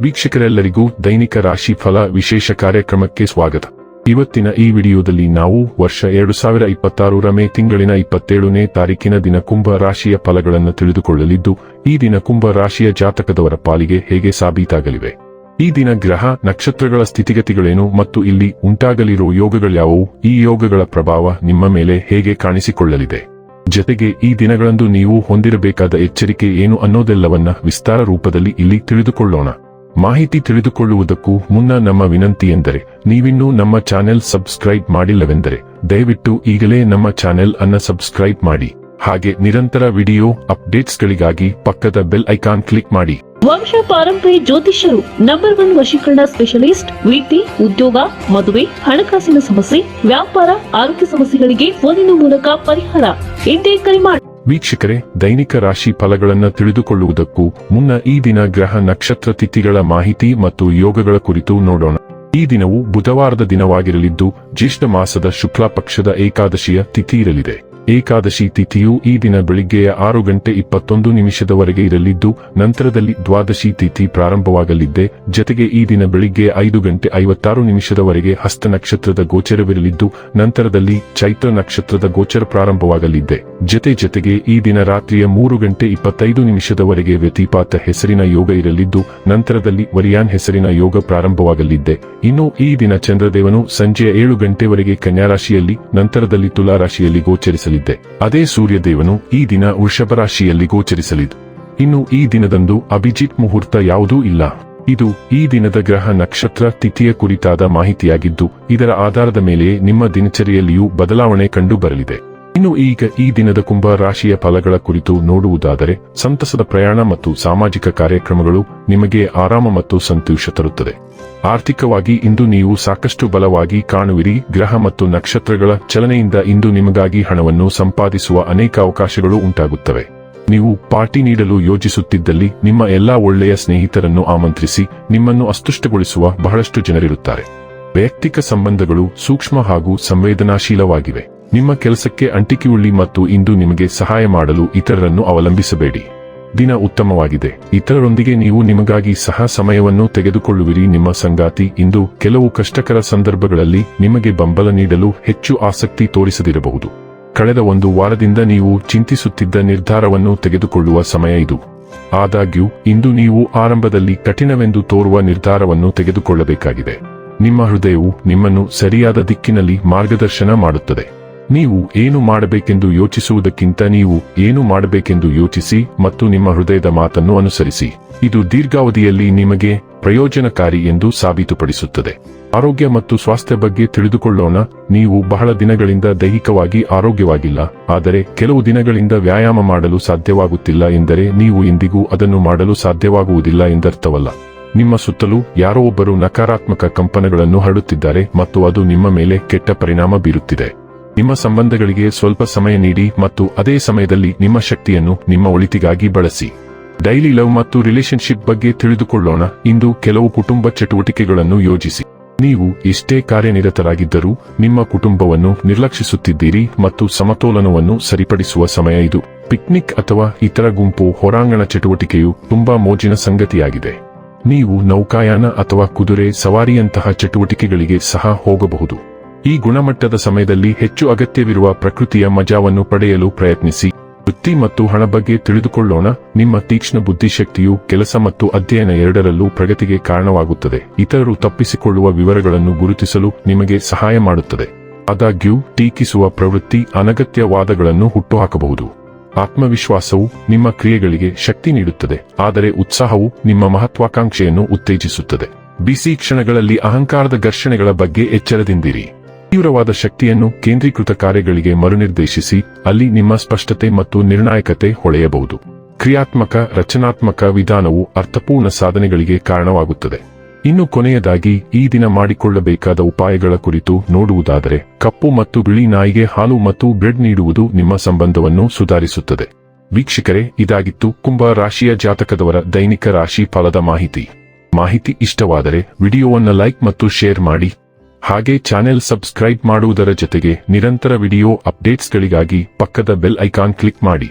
ವೀಕ್ಷಕರೆಲ್ಲರಿಗೂ ದೈನಿಕ ರಾಶಿ ಫಲ ವಿಶೇಷ ಕಾರ್ಯಕ್ರಮಕ್ಕೆ ಸ್ವಾಗತ. ಇವತ್ತಿನ ಈ ವಿಡಿಯೋದಲ್ಲಿ ನಾವು ವರ್ಷ 2026 ಮೇ ತಿಂಗಳಿನ 27ನೇ ತಾರೀಕಿನ ದಿನ ಕುಂಭ ರಾಶಿಯ ಫಲಗಳನ್ನು ತಿಳಿದುಕೊಳ್ಳಲಿದ್ದು, ಈ ದಿನ ಕುಂಭ ರಾಶಿಯ ಜಾತಕದವರ ಪಾಲಿಗೆ ಹೇಗೆ ಸಾಬೀತಾಗಲಿವೆ, ಈ ದಿನ ಗ್ರಹ ನಕ್ಷತ್ರಗಳ ಸ್ಥಿತಿಗತಿಗಳೇನು ಮತ್ತು ಇಲ್ಲಿ ಉಂಟಾಗಲಿರುವ ಯೋಗಗಳ್ಯಾವುವು, ಈ ಯೋಗಗಳ ಪ್ರಭಾವ ನಿಮ್ಮ ಮೇಲೆ ಹೇಗೆ ಕಾಣಿಸಿಕೊಳ್ಳಲಿದೆ, ಜತೆಗೆ ಈ ದಿನಗಳಂದು ನೀವು ಹೊಂದಿರಬೇಕಾದ ಎಚ್ಚರಿಕೆ ಏನು ಅನ್ನೋದೆಲ್ಲವನ್ನ ವಿಸ್ತಾರ ರೂಪದಲ್ಲಿ ಇಲ್ಲಿ ತಿಳಿದುಕೊಳ್ಳೋಣ. ಮಾಹಿತಿ ತಿಳಿದುಕೊಳ್ಳುವುದಕ್ಕೂ ಮುನ್ನ ನಮ್ಮ ವಿನಂತಿ ಎಂದರೆ, ನೀವಿನ್ನೂ ನಮ್ಮ ಚಾನೆಲ್ ಸಬ್ಸ್ಕ್ರೈಬ್ ಮಾಡಿಲ್ಲವೆಂದರೆ ದಯವಿಟ್ಟು ಈಗಲೇ ನಮ್ಮ ಚಾನೆಲ್ ಅನ್ನು ಸಬ್ಸ್ಕ್ರೈಬ್ ಮಾಡಿ. ಹಾಗೆ ನಿರಂತರ ವಿಡಿಯೋ ಅಪ್ಡೇಟ್ಸ್ಗಳಿಗಾಗಿ ಪಕ್ಕದ ಬೆಲ್ ಐಕಾನ್ ಕ್ಲಿಕ್ ಮಾಡಿ. ವಂಶ ಪಾರಂಪರ್ಯ ಜ್ಯೋತಿಷ್ಯರು ನಂಬರ್ 1 ವಶೀಕರಣ ಸ್ಪೆಷಲಿಸ್ಟ್. ವೃತ್ತಿ, ಉದ್ಯೋಗ, ಮದುವೆ, ಹಣಕಾಸಿನ ಸಮಸ್ಯೆ, ವ್ಯಾಪಾರ, ಆರೋಗ್ಯ ಸಮಸ್ಯೆಗಳಿಗೆ ಫೋನಿನ ಮೂಲಕ ಪರಿಹಾರ. ಇಂದೇ ಕರೆ ಮಾಡಿ. ವೀಕ್ಷಕರೇ, ದೈನಿಕ ರಾಶಿ ಫಲಗಳನ್ನು ತಿಳಿದುಕೊಳ್ಳುವುದಕ್ಕೂ ಮುನ್ನ ಈ ದಿನ ಗ್ರಹ ನಕ್ಷತ್ರ ತಿಥಿಗಳ ಮಾಹಿತಿ ಮತ್ತು ಯೋಗಗಳ ಕುರಿತು ನೋಡೋಣ. ಈ ದಿನವು ಬುಧವಾರದ ದಿನವಾಗಿರಲಿದ್ದು, ಜ್ಯೇಷ್ಠ ಮಾಸದ ಶುಕ್ಲ ಪಕ್ಷದ ಏಕಾದಶಿಯ ತಿಥಿ ಇರಲಿದೆ. ಏಕಾದಶಿ ತಿಥಿಯು ಈ ದಿನ ಬೆಳಿಗ್ಗೆ 6:21 ಇರಲಿದ್ದು, ನಂತರದಲ್ಲಿ ದ್ವಾದಶಿ ತಿಥಿ ಪ್ರಾರಂಭವಾಗಲಿದ್ದೆ. ಜತೆಗೆ ಈ ದಿನ ಬೆಳಿಗ್ಗೆ 5:56 ಹಸ್ತ ನಕ್ಷತ್ರದ ಗೋಚರವಿರಲಿದ್ದು, ನಂತರದಲ್ಲಿ ಚೈತ್ರ ನಕ್ಷತ್ರದ ಗೋಚರ ಪ್ರಾರಂಭವಾಗಲಿದ್ದೆ. ಜತೆಗೆ ಈ ದಿನ ರಾತ್ರಿಯ 3:25 ವ್ಯತಿಪಾತ ಹೆಸರಿನ ಯೋಗ ಇರಲಿದ್ದು, ನಂತರದಲ್ಲಿ ವರಿಯಾನ್ ಹೆಸರಿನ ಯೋಗ ಪ್ರಾರಂಭವಾಗಲಿದ್ದೆ. ಇನ್ನು ಈ ದಿನ ಚಂದ್ರದೇವನು ಸಂಜೆಯ 7 ಕನ್ಯಾ ರಾಶಿಯಲ್ಲಿ, ನಂತರದಲ್ಲಿ ತುಲಾ ರಾಶಿಯಲ್ಲಿ ಗೋಚರಿಸಲಿದೆ. ಅದೇ ಸೂರ್ಯದೇವನು ಈ ದಿನ ವೃಷಭ ರಾಶಿಯಲ್ಲಿ ಗೋಚರಿಸಲಿದ್ದು, ಇನ್ನು ಈ ದಿನದಂದು ಅಭಿಜಿತ್ ಮುಹೂರ್ತ ಯಾವುದೂ ಇಲ್ಲ. ಇದು ಈ ದಿನದ ಗ್ರಹ ನಕ್ಷತ್ರ ತಿಥಿಯ ಕುರಿತಾದ ಮಾಹಿತಿಯಾಗಿದ್ದು, ಇದರ ಆಧಾರದ ಮೇಲೆ ನಿಮ್ಮ ದಿನಚರಿಯಲ್ಲಿಯೂ ಬದಲಾವಣೆ ಕಂಡು ಬರಲಿದೆ. ಇನ್ನು ಈಗ ಈ ದಿನದ ಕುಂಭ ರಾಶಿಯ ಫಲಗಳ ಕುರಿತು ನೋಡುವುದಾದರೆ, ಸಂತಸದ ಪ್ರಯಾಣ ಮತ್ತು ಸಾಮಾಜಿಕ ಕಾರ್ಯಕ್ರಮಗಳು ನಿಮಗೆ ಆರಾಮ ಮತ್ತು ಸಂತೋಷ ತರುತ್ತದೆ. ಆರ್ಥಿಕವಾಗಿ ಇಂದು ನೀವು ಸಾಕಷ್ಟು ಬಲವಾಗಿ ಕಾಣುವಿರಿ. ಗ್ರಹ ಮತ್ತು ನಕ್ಷತ್ರಗಳ ಚಲನೆಯಿಂದ ಇಂದು ನಿಮಗಾಗಿ ಹಣವನ್ನು ಸಂಪಾದಿಸುವ ಅನೇಕ ಅವಕಾಶಗಳು ಉಂಟಾಗುತ್ತವೆ. ನೀವು ಪಾರ್ಟಿ ನೀಡಲು ಯೋಜಿಸುತ್ತಿದ್ದಲ್ಲಿ ನಿಮ್ಮ ಎಲ್ಲಾ ಒಳ್ಳೆಯ ಸ್ನೇಹಿತರನ್ನು ಆಮಂತ್ರಿಸಿ. ನಿಮ್ಮನ್ನು ಅಸ್ತುಷ್ಟಗೊಳಿಸುವ ಬಹಳಷ್ಟು ಜನರಿರುತ್ತಾರೆ. ವೈಯಕ್ತಿಕ ಸಂಬಂಧಗಳು ಸೂಕ್ಷ್ಮ ಹಾಗೂ ಸಂವೇದನಾಶೀಲವಾಗಿವೆ. ನಿಮ್ಮ ಕೆಲಸಕ್ಕೆ ಅಂಟಿಕೆಯುಳ್ಳಿ ಮತ್ತು ಇಂದು ನಿಮಗೆ ಸಹಾಯ ಮಾಡಲು ಇತರರನ್ನು ಅವಲಂಬಿಸಬೇಡಿ. ದಿನ ಉತ್ತಮವಾಗಿದೆ. ಇತರರೊಂದಿಗೆ ನೀವು ನಿಮಗಾಗಿ ಸಹ ಸಮಯವನ್ನು ತೆಗೆದುಕೊಳ್ಳುವಿರಿ. ನಿಮ್ಮ ಸಂಗಾತಿ ಇಂದು ಕೆಲವು ಕಷ್ಟಕರ ಸಂದರ್ಭಗಳಲ್ಲಿ ನಿಮಗೆ ಬೆಂಬಲ ನೀಡಲು ಹೆಚ್ಚು ಆಸಕ್ತಿ ತೋರಿಸದಿರಬಹುದು. ಕಳೆದ ಒಂದು ವಾರದಿಂದ ನೀವು ಚಿಂತಿಸುತ್ತಿದ್ದ ನಿರ್ಧಾರವನ್ನು ತೆಗೆದುಕೊಳ್ಳುವ ಸಮಯ ಇದು. ಆದಾಗ್ಯೂ ಇಂದು ನೀವು ಆರಂಭದಲ್ಲಿ ಕಠಿಣವೆಂದು ತೋರುವ ನಿರ್ಧಾರವನ್ನು ತೆಗೆದುಕೊಳ್ಳಬೇಕಾಗಿದೆ. ನಿಮ್ಮ ಹೃದಯವು ನಿಮ್ಮನ್ನು ಸರಿಯಾದ ದಿಕ್ಕಿನಲ್ಲಿ ಮಾರ್ಗದರ್ಶನ ಮಾಡುತ್ತದೆ. ನೀವು ಏನು ಮಾಡಬೇಕೆಂದು ಯೋಚಿಸುವುದಕ್ಕಿಂತ ನೀವು ಏನು ಮಾಡಬೇಕೆಂದು ಯೋಚಿಸಿ ಮತ್ತು ನಿಮ್ಮ ಹೃದಯದ ಮಾತನ್ನು ಅನುಸರಿಸಿ. ಇದು ದೀರ್ಘಾವಧಿಯಲ್ಲಿ ನಿಮಗೆ ಪ್ರಯೋಜನಕಾರಿ ಎಂದು ಸಾಬೀತುಪಡಿಸುತ್ತದೆ. ಆರೋಗ್ಯ ಮತ್ತು ಸ್ವಾಸ್ಥ್ಯ ಬಗ್ಗೆ ತಿಳಿದುಕೊಳ್ಳೋಣ. ನೀವು ಬಹಳ ದಿನಗಳಿಂದ ದೈಹಿಕವಾಗಿ ಆರೋಗ್ಯವಾಗಿಲ್ಲ, ಆದರೆ ಕೆಲವು ದಿನಗಳಿಂದ ವ್ಯಾಯಾಮ ಮಾಡಲು ಸಾಧ್ಯವಾಗುತ್ತಿಲ್ಲ ಎಂದರೆ ನೀವು ಎಂದಿಗೂ ಅದನ್ನು ಮಾಡಲು ಸಾಧ್ಯವಾಗುವುದಿಲ್ಲ ಎಂದರ್ಥವಲ್ಲ. ನಿಮ್ಮ ಸುತ್ತಲೂ ಯಾರೋ ಒಬ್ಬರು ನಕಾರಾತ್ಮಕ ಕಂಪನಗಳನ್ನು ಹರಡುತ್ತಿದ್ದಾರೆ ಮತ್ತು ಅದು ನಿಮ್ಮ ಮೇಲೆ ಕೆಟ್ಟ ಪರಿಣಾಮ ಬೀರುತ್ತಿದೆ. ನಿಮ್ಮ ಸಂಬಂಧಗಳಿಗೆ ಸ್ವಲ್ಪ ಸಮಯ ನೀಡಿ ಮತ್ತು ಅದೇ ಸಮಯದಲ್ಲಿ ನಿಮ್ಮ ಶಕ್ತಿಯನ್ನು ನಿಮ್ಮ ಒಳಿತಿಗಾಗಿ ಬಳಸಿ. ಡೈಲಿ ಲವ್ ಮತ್ತು ರಿಲೇಶನ್ಶಿಪ್ ಬಗ್ಗೆ ತಿಳಿದುಕೊಳ್ಳೋಣ. ಇಂದು ಕೆಲವು ಕುಟುಂಬ ಚಟುವಟಿಕೆಗಳನ್ನು ಯೋಜಿಸಿ. ನೀವು ಎಷ್ಟೇ ಕಾರ್ಯನಿರತರಾಗಿದ್ದರೂ ನಿಮ್ಮ ಕುಟುಂಬವನ್ನು ನಿರ್ಲಕ್ಷಿಸುತ್ತಿದ್ದೀರಿ ಮತ್ತು ಸಮತೋಲನವನ್ನು ಸರಿಪಡಿಸುವ ಸಮಯ ಇದು. ಪಿಕ್ನಿಕ್ ಅಥವಾ ಇತರ ಗುಂಪು ಹೊರಾಂಗಣ ಚಟುವಟಿಕೆಯು ತುಂಬಾ ಮೋಜಿನ ಸಂಗತಿಯಾಗಿದೆ. ನೀವು ನೌಕಾಯಾನ ಅಥವಾ ಕುದುರೆ ಸವಾರಿಯಂತಹ ಚಟುವಟಿಕೆಗಳಿಗೆ ಸಹ ಹೋಗಬಹುದು. ಈ ಗುಣಮಟ್ಟದ ಸಮಯದಲ್ಲಿ ಹೆಚ್ಚು ಅಗತ್ಯವಿರುವ ಪ್ರಕೃತಿಯ ಮಜಾವನ್ನು ಪಡೆಯಲು ಪ್ರಯತ್ನಿಸಿ. ವೃತ್ತಿ ಮತ್ತು ಹಣ ಬಗ್ಗೆ ತಿಳಿದುಕೊಳ್ಳೋಣ. ನಿಮ್ಮ ತೀಕ್ಷ್ಣ ಬುದ್ಧಿಶಕ್ತಿಯು ಕೆಲಸ ಮತ್ತು ಅಧ್ಯಯನ ಎರಡರಲ್ಲೂ ಪ್ರಗತಿಗೆ ಕಾರಣವಾಗುತ್ತದೆ. ಇತರರು ತಪ್ಪಿಸಿಕೊಳ್ಳುವ ವಿವರಗಳನ್ನು ಗುರುತಿಸಲು ನಿಮಗೆ ಸಹಾಯ ಮಾಡುತ್ತದೆ. ಆದಾಗ್ಯೂ ಟೀಕಿಸುವ ಪ್ರವೃತ್ತಿ ಅನಗತ್ಯ ವಾದಗಳನ್ನು ಹುಟ್ಟುಹಾಕಬಹುದು. ಆತ್ಮವಿಶ್ವಾಸವು ನಿಮ್ಮ ಕ್ರಿಯೆಗಳಿಗೆ ಶಕ್ತಿ ನೀಡುತ್ತದೆ, ಆದರೆ ಉತ್ಸಾಹವು ನಿಮ್ಮ ಮಹತ್ವಾಕಾಂಕ್ಷೆಯನ್ನು ಉತ್ತೇಜಿಸುತ್ತದೆ. ಬಿಸಿ ಕ್ಷಣಗಳಲ್ಲಿ ಅಹಂಕಾರದ ಘರ್ಷಣೆಗಳ ಬಗ್ಗೆ ಎಚ್ಚರದಿಂದಿರಿ. ತೀವ್ರವಾದ ಶಕ್ತಿಯನ್ನು ಕೇಂದ್ರೀಕೃತ ಕಾರ್ಯಗಳಿಗೆ ಮರುನಿರ್ದೇಶಿಸಿ. ಅಲ್ಲಿ ನಿಮ್ಮ ಸ್ಪಷ್ಟತೆ ಮತ್ತು ನಿರ್ಣಾಯಕತೆ ಹೊಳೆಯಬಹುದು. ಕ್ರಿಯಾತ್ಮಕ ರಚನಾತ್ಮಕ ವಿಧಾನವು ಅರ್ಥಪೂರ್ಣ ಸಾಧನೆಗಳಿಗೆ ಕಾರಣವಾಗುತ್ತದೆ. ಇನ್ನು ಕೊನೆಯದಾಗಿ ಈ ದಿನ ಮಾಡಿಕೊಳ್ಳಬೇಕಾದ ಉಪಾಯಗಳ ಕುರಿತು ನೋಡುವುದಾದರೆ, ಕಪ್ಪು ಮತ್ತು ಬಿಳಿ ನಾಯಿಗೆ ಹಾಲು ಮತ್ತು ಬ್ರೆಡ್ ನೀಡುವುದು ನಿಮ್ಮ ಸಂಬಂಧವನ್ನು ಸುಧಾರಿಸುತ್ತದೆ. ವೀಕ್ಷಕರೇ, ಇದಾಗಿತ್ತು ಕುಂಭ ರಾಶಿಯ ಜಾತಕದವರ ದೈನಿಕ ರಾಶಿ ಫಲದ ಮಾಹಿತಿ ಇಷ್ಟವಾದರೆ ವಿಡಿಯೋವನ್ನು ಲೈಕ್ ಮತ್ತು ಶೇರ್ ಮಾಡಿ. ಹಾಗೆ ಚಾನೆಲ್ ಸಬ್ಸ್ಕ್ರೈಬ್ ಮಾಡುವುದರ ಜೊತೆಗೆ ನಿರಂತರ ವಿಡಿಯೋ ಅಪ್ಡೇಟ್ಸ್ಗಳಿಗಾಗಿ ಪಕ್ಕದ ಬೆಲ್ ಐಕಾನ್ ಕ್ಲಿಕ್ ಮಾಡಿ.